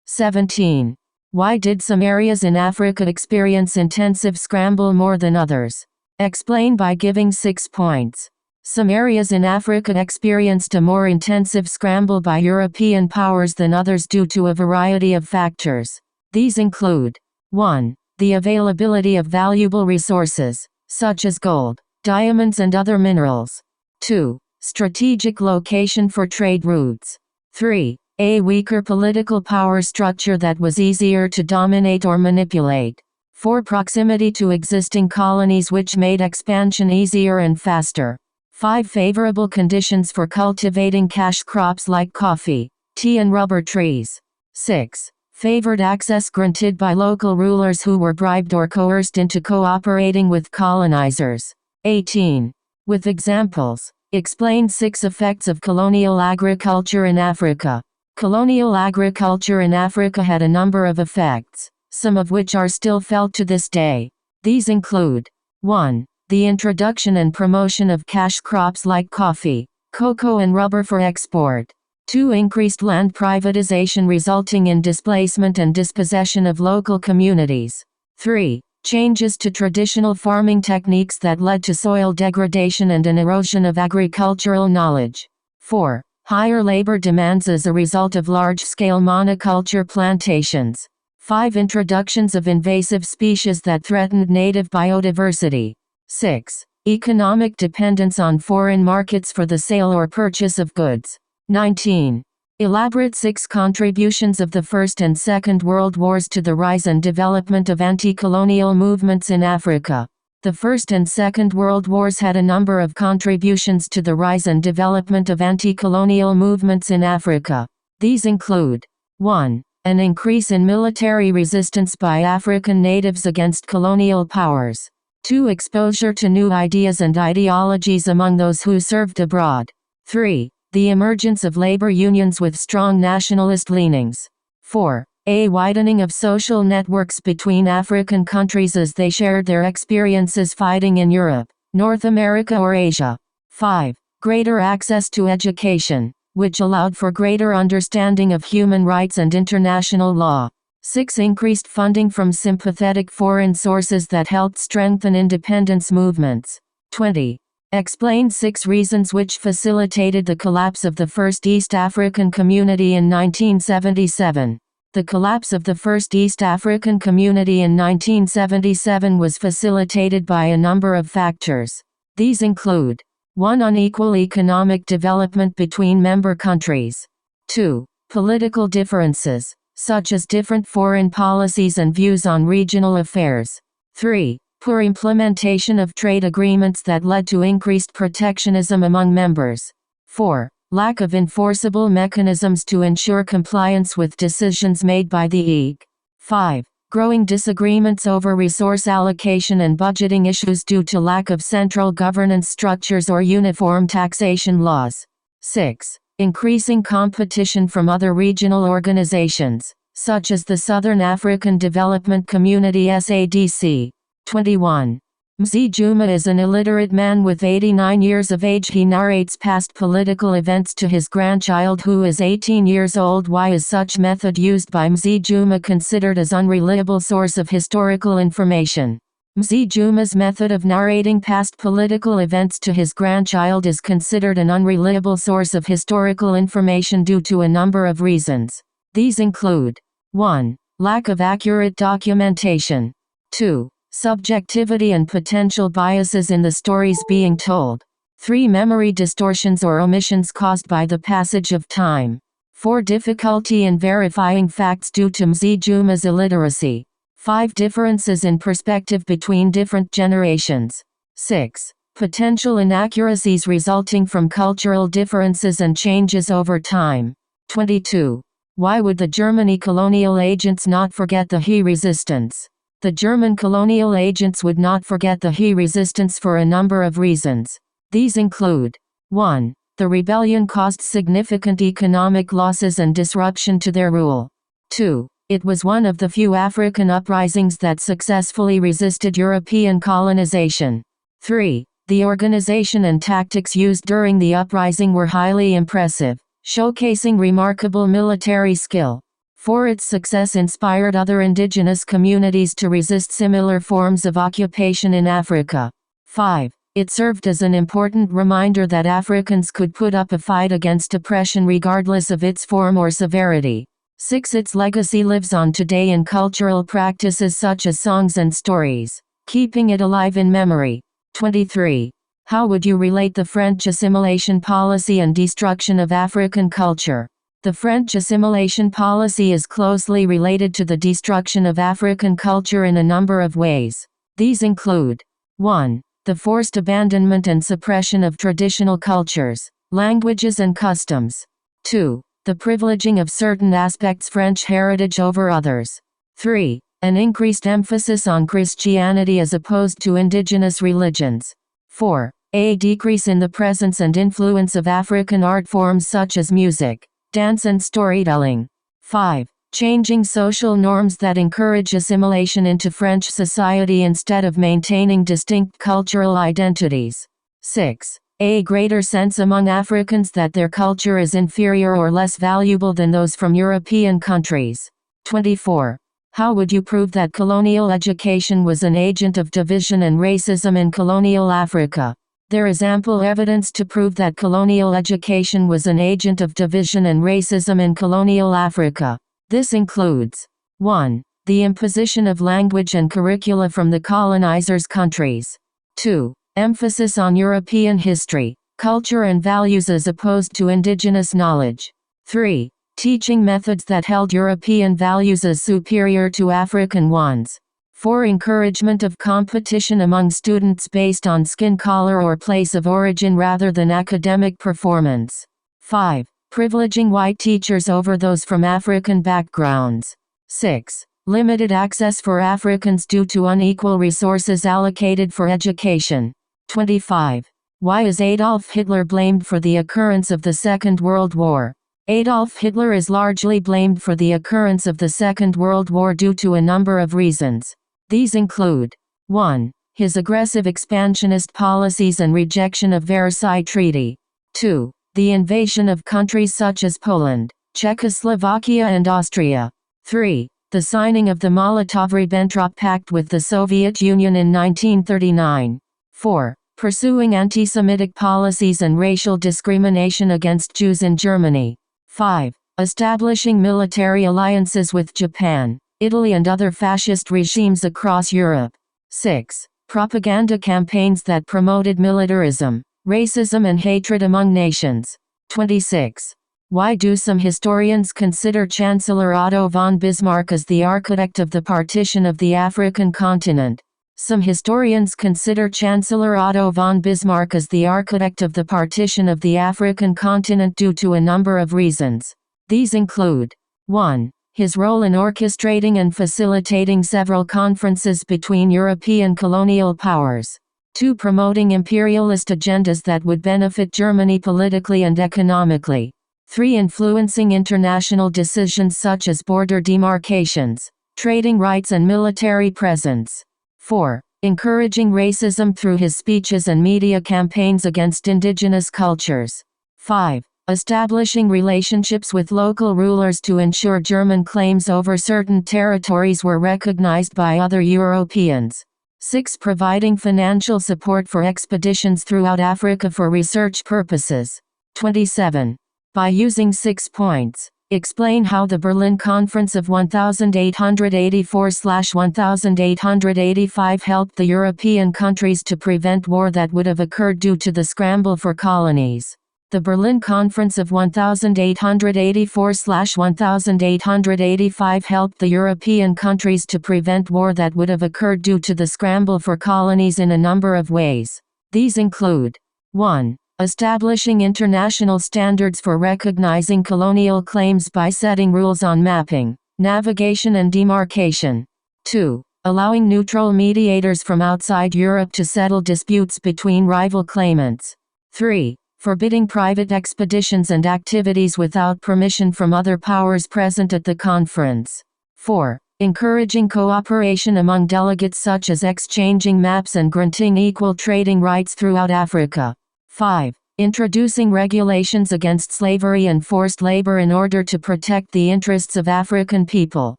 17. Why did some areas in Africa experience intensive scramble more than others? Explain by giving 6 points. Some areas in Africa experienced a more intensive scramble by European powers than others due to a variety of factors. These include 1. The availability of valuable resources, such as gold, diamonds and other minerals. 2. Strategic location for trade routes. 3. A weaker political power structure that was easier to dominate or manipulate. 4. Proximity to existing colonies which made expansion easier and faster. 5. Favorable conditions for cultivating cash crops like coffee, tea and rubber trees. 6. Favored access granted by local rulers who were bribed or coerced into cooperating with colonizers. 18. With examples, explain 6 effects of colonial agriculture in Africa. Colonial agriculture in Africa had a number of effects, some of which are still felt to this day. These include 1. The introduction and promotion of cash crops like coffee, cocoa and rubber for export. 2. Increased land privatization resulting in displacement and dispossession of local communities. 3. Changes to traditional farming techniques that led to soil degradation and an erosion of agricultural knowledge. 4. Higher labor demands as a result of large-scale monoculture plantations. 5. Introductions of invasive species that threatened native biodiversity. 6. Economic dependence on foreign markets for the sale or purchase of goods. 19. Elaborate 6 contributions of the First and Second World Wars to the rise and development of anti-colonial movements in Africa. The First and Second World Wars had a number of contributions to the rise and development of anti-colonial movements in Africa. These include 1. An increase in military resistance by African natives against colonial powers. 2. Exposure to new ideas and ideologies among those who served abroad. 3. The emergence of labor unions with strong nationalist leanings. 4. A widening of social networks between African countries as they shared their experiences fighting in Europe, North America or Asia. 5. Greater access to education, which allowed for greater understanding of human rights and international law. 6. Increased funding from sympathetic foreign sources that helped strengthen independence movements. 20. Explain 6 reasons which facilitated the collapse of the First East African Community in 1977. The collapse of the First East African Community in 1977 was facilitated by a number of factors. These include 1. Unequal economic development between member countries. 2. Political differences, such as different foreign policies and views on regional affairs. 3. Poor implementation of trade agreements that led to increased protectionism among members. 4. Lack of enforceable mechanisms to ensure compliance with decisions made by the EG. 5. Growing disagreements over resource allocation and budgeting issues due to lack of central governance structures or uniform taxation laws. 6. Increasing competition from other regional organizations, such as the Southern African Development Community SADC. 21. Mzee Juma is an illiterate man with 89 years of age. He narrates past political events to his grandchild who is 18 years old. Why is such method used by Mzee Juma considered as unreliable source of historical information? Mzee Juma's method of narrating past political events to his grandchild is considered an unreliable source of historical information due to a number of reasons. These include 1. Lack of accurate documentation. 2. Subjectivity and potential biases in the stories being told. 3. Memory distortions or omissions caused by the passage of time. 4. Difficulty in verifying facts due to Mzee Juma's illiteracy. 5. Differences in perspective between different generations. 6. Potential inaccuracies resulting from cultural differences and changes over time. 22. Why would the Germany colonial agents not forget the He resistance? The German colonial agents would not forget the He resistance for a number of reasons. These include 1. The rebellion caused significant economic losses and disruption to their rule. 2. It was one of the few African uprisings that successfully resisted European colonization. 3. The organization and tactics used during the uprising were highly impressive, showcasing remarkable military skill. 4. Its success inspired other indigenous communities to resist similar forms of occupation in Africa. 5. It served as an important reminder that Africans could put up a fight against oppression regardless of its form or severity. 6. Its legacy lives on today in cultural practices such as songs and stories, keeping it alive in memory. 23. How would you relate the French assimilation policy and destruction of African culture? The French assimilation policy is closely related to the destruction of African culture in a number of ways. These include: 1. The forced abandonment and suppression of traditional cultures, languages and customs. 2. The privileging of certain aspects French heritage over others. 3. An increased emphasis on Christianity as opposed to indigenous religions. 4. A decrease in the presence and influence of African art forms such as music, dance and storytelling. 5. Changing social norms that encourage assimilation into French society instead of maintaining distinct cultural identities. 6. A greater sense among Africans that their culture is inferior or less valuable than those from European countries. 24. How would you prove that colonial education was an agent of division and racism in colonial Africa? There is ample evidence to prove that colonial education was an agent of division and racism in colonial Africa. This includes: 1. The imposition of language and curricula from the colonizers' countries. 2. Emphasis on European history, culture and values as opposed to indigenous knowledge. 3. Teaching methods that held European values as superior to African ones. 4. Encouragement of competition among students based on skin color or place of origin rather than academic performance. 5. Privileging white teachers over those from African backgrounds. 6. Limited access for Africans due to unequal resources allocated for education. 25. Why is Adolf Hitler blamed for the occurrence of the Second World War? Adolf Hitler is largely blamed for the occurrence of the Second World War due to a number of reasons. These include: 1. His aggressive expansionist policies and rejection of Versailles Treaty. 2. The invasion of countries such as Poland, Czechoslovakia and Austria. 3. The signing of the Molotov-Ribbentrop Pact with the Soviet Union in 1939. 4. Pursuing anti-Semitic policies and racial discrimination against Jews in Germany. 5. Establishing military alliances with Japan, Italy and other fascist regimes across Europe. 6. Propaganda campaigns that promoted militarism, racism and hatred among nations. 26. Why do some historians consider Chancellor Otto von Bismarck as the architect of the partition of the African continent? Some historians consider Chancellor Otto von Bismarck as the architect of the partition of the African continent due to a number of reasons. These include: 1. His role in orchestrating and facilitating several conferences between European colonial powers. 2. Promoting imperialist agendas that would benefit Germany politically and economically. 3. Influencing international decisions such as border demarcations, trading rights and military presence. 4. Encouraging racism through his speeches and media campaigns against indigenous cultures. 5. Establishing relationships with local rulers to ensure German claims over certain territories were recognized by other Europeans. 6. Providing financial support for expeditions throughout Africa for research purposes. 27. By using 6 points, explain how the Berlin Conference of 1884/1885 helped the European countries to prevent war that would have occurred due to the scramble for colonies. The Berlin Conference of 1884/1885 helped the European countries to prevent war that would have occurred due to the scramble for colonies in a number of ways. These include: 1. Establishing international standards for recognizing colonial claims by setting rules on mapping, navigation and demarcation. 2. Allowing neutral mediators from outside Europe to settle disputes between rival claimants. 3. Forbidding private expeditions and activities without permission from other powers present at the conference. 4. Encouraging cooperation among delegates such as exchanging maps and granting equal trading rights throughout Africa. 5. Introducing regulations against slavery and forced labor in order to protect the interests of African people.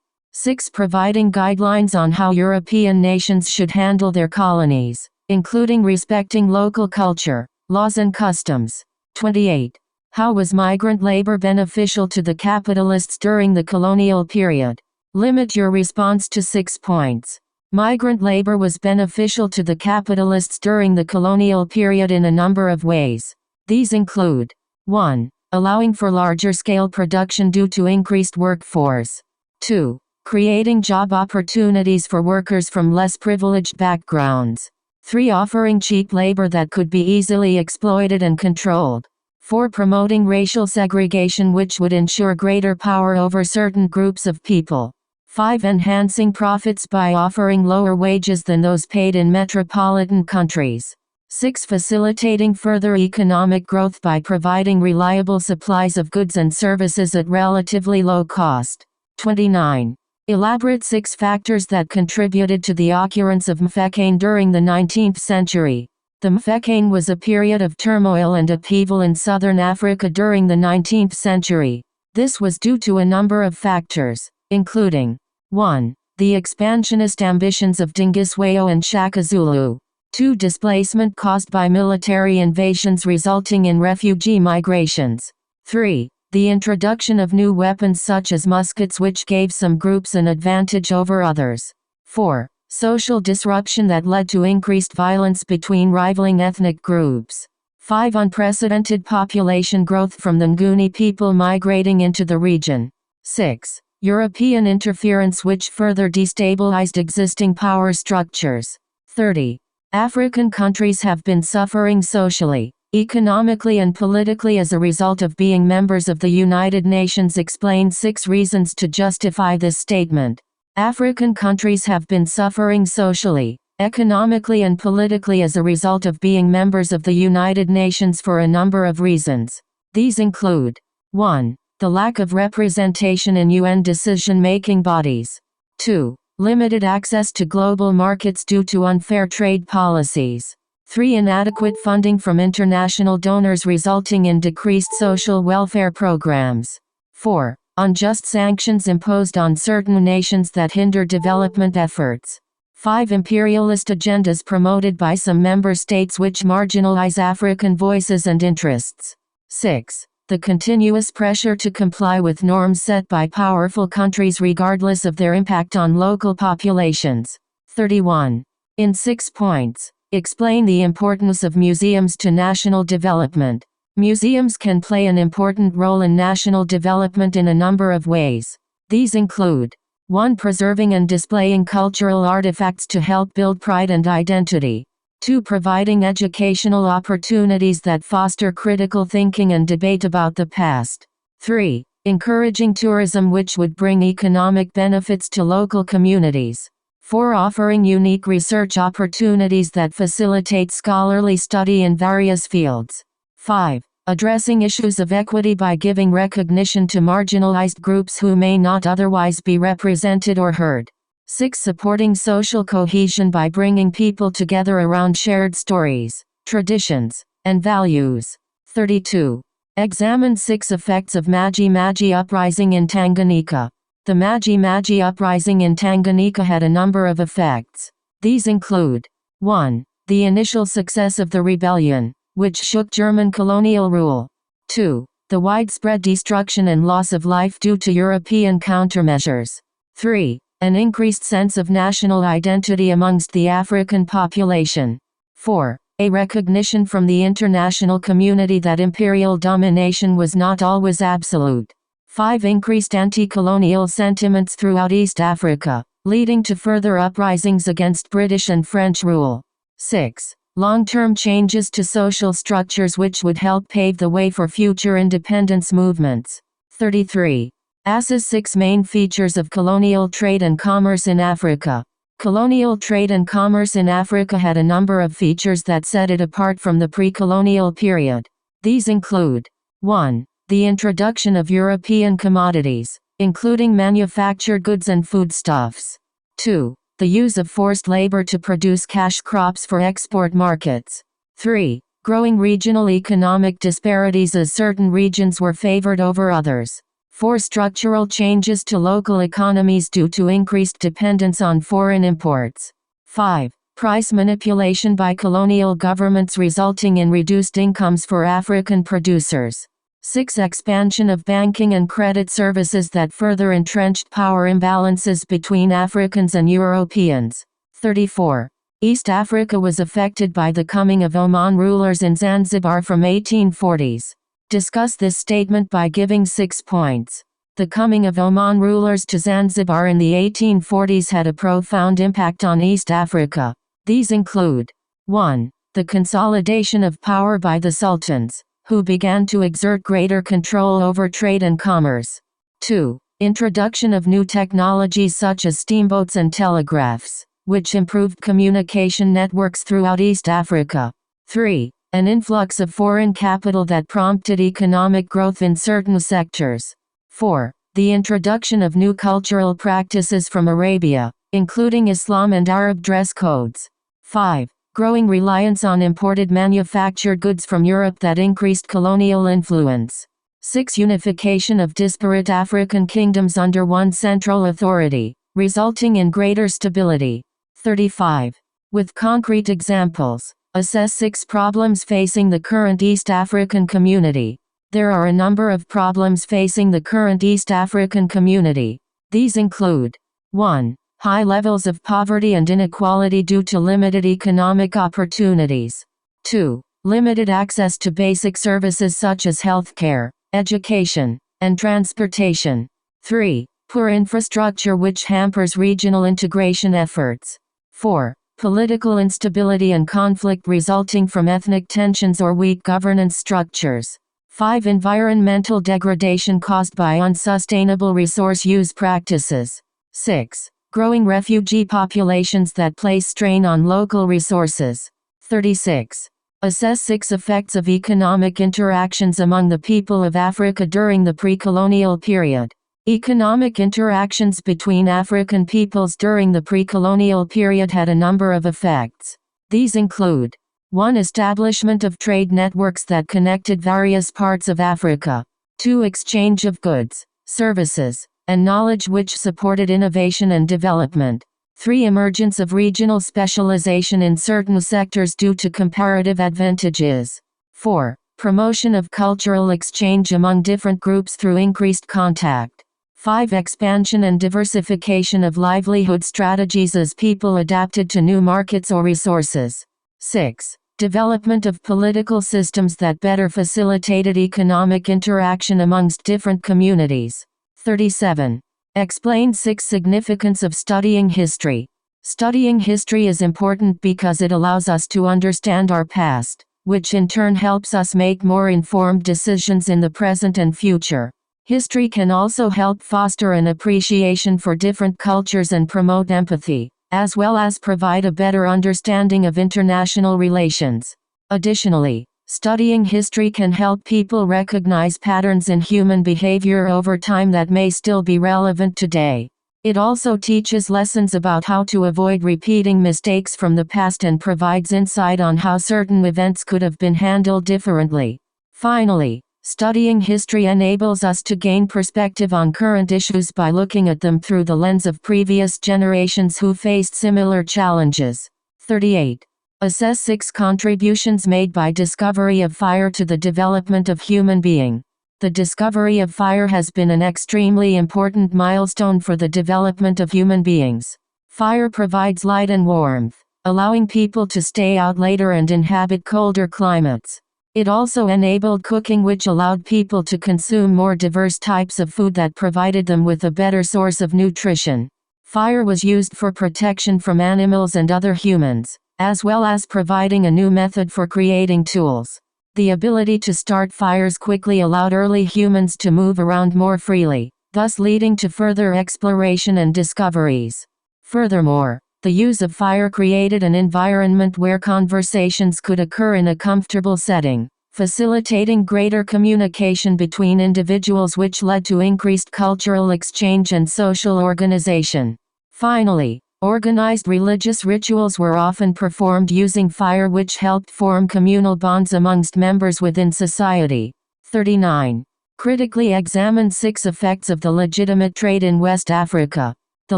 6. Providing guidelines on how European nations should handle their colonies, including respecting local culture, laws and customs. 28. How was migrant labor beneficial to the capitalists during the colonial period? Limit your response to 6 points. Migrant labor was beneficial to the capitalists during the colonial period in a number of ways. These include 1. Allowing for larger-scale production due to increased workforce. 2. Creating job opportunities for workers from less privileged backgrounds. 3. Offering cheap labor that could be easily exploited and controlled. 4. Promoting racial segregation which would ensure greater power over certain groups of people. 5. Enhancing profits by offering lower wages than those paid in metropolitan countries. 6. Facilitating further economic growth by providing reliable supplies of goods and services at relatively low cost. 29. Elaborate 6 factors that contributed to the occurrence of Mfecane during the 19th century. The Mfecane was a period of turmoil and upheaval in southern Africa during the 19th century. This was due to a number of factors, including 1. The expansionist ambitions of Dingiswayo and Shaka Zulu. 2. Displacement caused by military invasions resulting in refugee migrations. 3. The introduction of new weapons such as muskets which gave some groups an advantage over others. 4. Social disruption that led to increased violence between rivaling ethnic groups. 5. Unprecedented population growth from the Nguni people migrating into the region. 6. European interference which further destabilized existing power structures. 30. African countries have been suffering socially, economically and politically as a result of being members of the United Nations. Explain 6 reasons to justify this statement. African countries have been suffering socially, economically and politically as a result of being members of the United Nations for a number of reasons. These include 1. The lack of representation in UN decision-making bodies. 2. Limited access to global markets due to unfair trade policies. 3. Inadequate funding from international donors resulting in decreased social welfare programs. 4. Unjust sanctions imposed on certain nations that hinder development efforts. 5. Imperialist agendas promoted by some member states which marginalize African voices and interests. 6. The continuous pressure to comply with norms set by powerful countries regardless of their impact on local populations. 31. In 6 points, explain the importance of museums to national development. Museums can play an important role in national development in a number of ways. These include 1. Preserving and displaying cultural artifacts to help build pride and identity. 2. Providing educational opportunities that foster critical thinking and debate about the past. 3. Encouraging tourism which would bring economic benefits to local communities. 4. Offering unique research opportunities that facilitate scholarly study in various fields. 5. Addressing issues of equity by giving recognition to marginalized groups who may not otherwise be represented or heard. 6. Supporting social cohesion by bringing people together around shared stories, traditions, and values. 32. Examine 6 effects of Maji Maji uprising in Tanganyika. The Maji Maji uprising in Tanganyika had a number of effects. These include 1. The initial success of the rebellion, which shook German colonial rule. 2. The widespread destruction and loss of life due to European countermeasures. 3. An increased sense of national identity amongst the African population. 4. A recognition from the international community that imperial domination was not always absolute. 5. Increased anti-colonial sentiments throughout East Africa, leading to further uprisings against British and French rule. 6. Long-term changes to social structures which would help pave the way for future independence movements. 33. ASA's 6 main features of colonial trade and commerce in Africa. Colonial trade and commerce in Africa had a number of features that set it apart from the pre-colonial period. These include 1. The introduction of European commodities, including manufactured goods and foodstuffs. 2. The use of forced labor to produce cash crops for export markets. 3. Growing regional economic disparities as certain regions were favored over others. 4. Structural changes to local economies due to increased dependence on foreign imports. 5. Price manipulation by colonial governments resulting in reduced incomes for African producers. 6. Expansion of banking and credit services that further entrenched power imbalances between Africans and Europeans. 34. East Africa was affected by the coming of Oman rulers in Zanzibar from 1840s. Discuss this statement by giving 6 points. The coming of Oman rulers to Zanzibar in the 1840s had a profound impact on East Africa. These include 1. The consolidation of power by the sultans, who began to exert greater control over trade and commerce. 2. Introduction of new technologies such as steamboats and telegraphs, which improved communication networks throughout East Africa. 3. An influx of foreign capital that prompted economic growth in certain sectors. 4. The introduction of new cultural practices from Arabia, including Islam and Arab dress codes. 5. Growing reliance on imported manufactured goods from Europe that increased colonial influence. 6. Unification of disparate African kingdoms under one central authority, resulting in greater stability. 35. With concrete examples, assess 6 problems facing the current East African community. There are a number of problems facing the current East African community. These include 1. High levels of poverty and inequality due to limited economic opportunities. 2. Limited access to basic services such as healthcare, education, and transportation. 3. Poor infrastructure which hampers regional integration efforts. 4. Political instability and conflict resulting from ethnic tensions or weak governance structures. 5. Environmental degradation caused by unsustainable resource use practices. 6. Growing refugee populations that place strain on local resources. 36. Assess 6 effects of economic interactions among the people of Africa during the pre-colonial period. Economic interactions between African peoples during the pre-colonial period had a number of effects. These include 1. Establishment of trade networks that connected various parts of Africa. 2. Exchange of goods, services, and knowledge which supported innovation and development. 3. Emergence of regional specialization in certain sectors due to comparative advantages. 4. Promotion of cultural exchange among different groups through increased contact. 5. Expansion and diversification of livelihood strategies as people adapted to new markets or resources. 6. Development of political systems that better facilitated economic interaction amongst different communities. 37. Explain 6 significance of studying history. Studying history is important because it allows us to understand our past, which in turn helps us make more informed decisions in the present and future. History can also help foster an appreciation for different cultures and promote empathy, as well as provide a better understanding of international relations. Additionally, studying history can help people recognize patterns in human behavior over time that may still be relevant today. It also teaches lessons about how to avoid repeating mistakes from the past and provides insight on how certain events could have been handled differently. Finally, studying history enables us to gain perspective on current issues by looking at them through the lens of previous generations who faced similar challenges. 38. Assess 6 contributions made by discovery of fire to the development of human being. The discovery of fire has been an extremely important milestone for the development of human beings. Fire provides light and warmth, allowing people to stay out later and inhabit colder climates. It also enabled cooking, which allowed people to consume more diverse types of food that provided them with a better source of nutrition. Fire was used for protection from animals and other humans, as well as providing a new method for creating tools. The ability to start fires quickly allowed early humans to move around more freely, thus leading to further exploration and discoveries. Furthermore, the use of fire created an environment where conversations could occur in a comfortable setting, facilitating greater communication between individuals, which led to increased cultural exchange and social organization. Finally, Organized religious rituals were often performed using fire, which helped form communal bonds amongst members within society. 39. Critically examine 6 effects of the legitimate trade in West Africa. The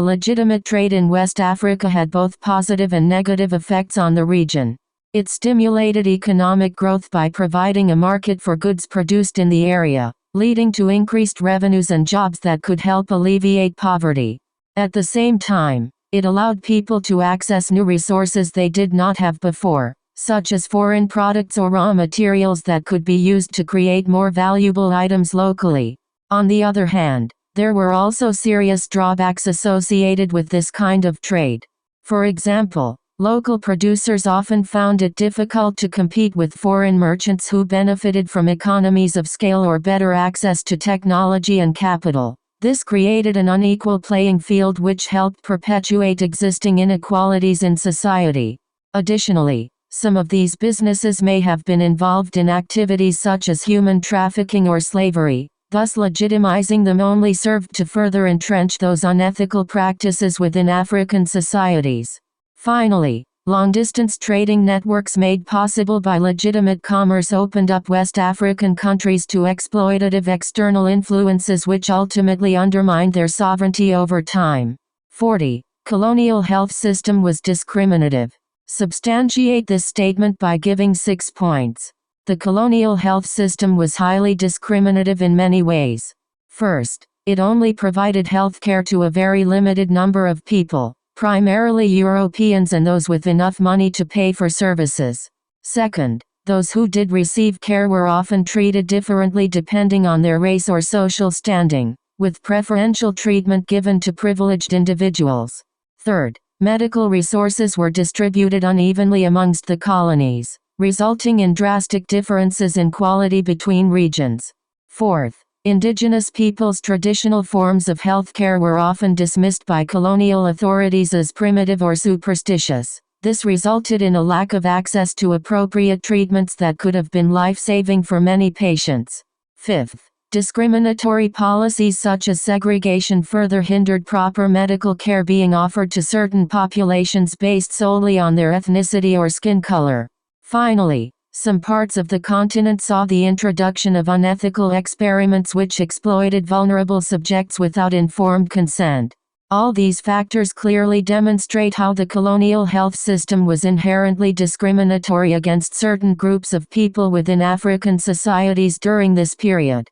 legitimate trade in West Africa had both positive and negative effects on the region. It stimulated economic growth by providing a market for goods produced in the area, leading to increased revenues and jobs that could help alleviate poverty. At the same time, it allowed people to access new resources they did not have before, such as foreign products or raw materials that could be used to create more valuable items locally. On the other hand, there were also serious drawbacks associated with this kind of trade. For example, local producers often found it difficult to compete with foreign merchants who benefited from economies of scale or better access to technology and capital. This created an unequal playing field which helped perpetuate existing inequalities in society. Additionally, some of these businesses may have been involved in activities such as human trafficking or slavery, thus legitimizing them only served to further entrench those unethical practices within African societies. Finally, long-distance trading networks made possible by legitimate commerce opened up West African countries to exploitative external influences which ultimately undermined their sovereignty over time. 40. Colonial health system was discriminative. Substantiate this statement by giving 6 points. The colonial health system was highly discriminative in many ways. First, it only provided health care to a very limited number of people, primarily Europeans and those with enough money to pay for services. Second, those who did receive care were often treated differently depending on their race or social standing, with preferential treatment given to privileged individuals. Third, medical resources were distributed unevenly amongst the colonies, resulting in drastic differences in quality between regions. Fourth, indigenous peoples' traditional forms of healthcare were often dismissed by colonial authorities as primitive or superstitious. This resulted in a lack of access to appropriate treatments that could have been life-saving for many patients. Fifth, discriminatory policies such as segregation further hindered proper medical care being offered to certain populations based solely on their ethnicity or skin color. Finally, some parts of the continent saw the introduction of unethical experiments which exploited vulnerable subjects without informed consent. All these factors clearly demonstrate how the colonial health system was inherently discriminatory against certain groups of people within African societies during this period.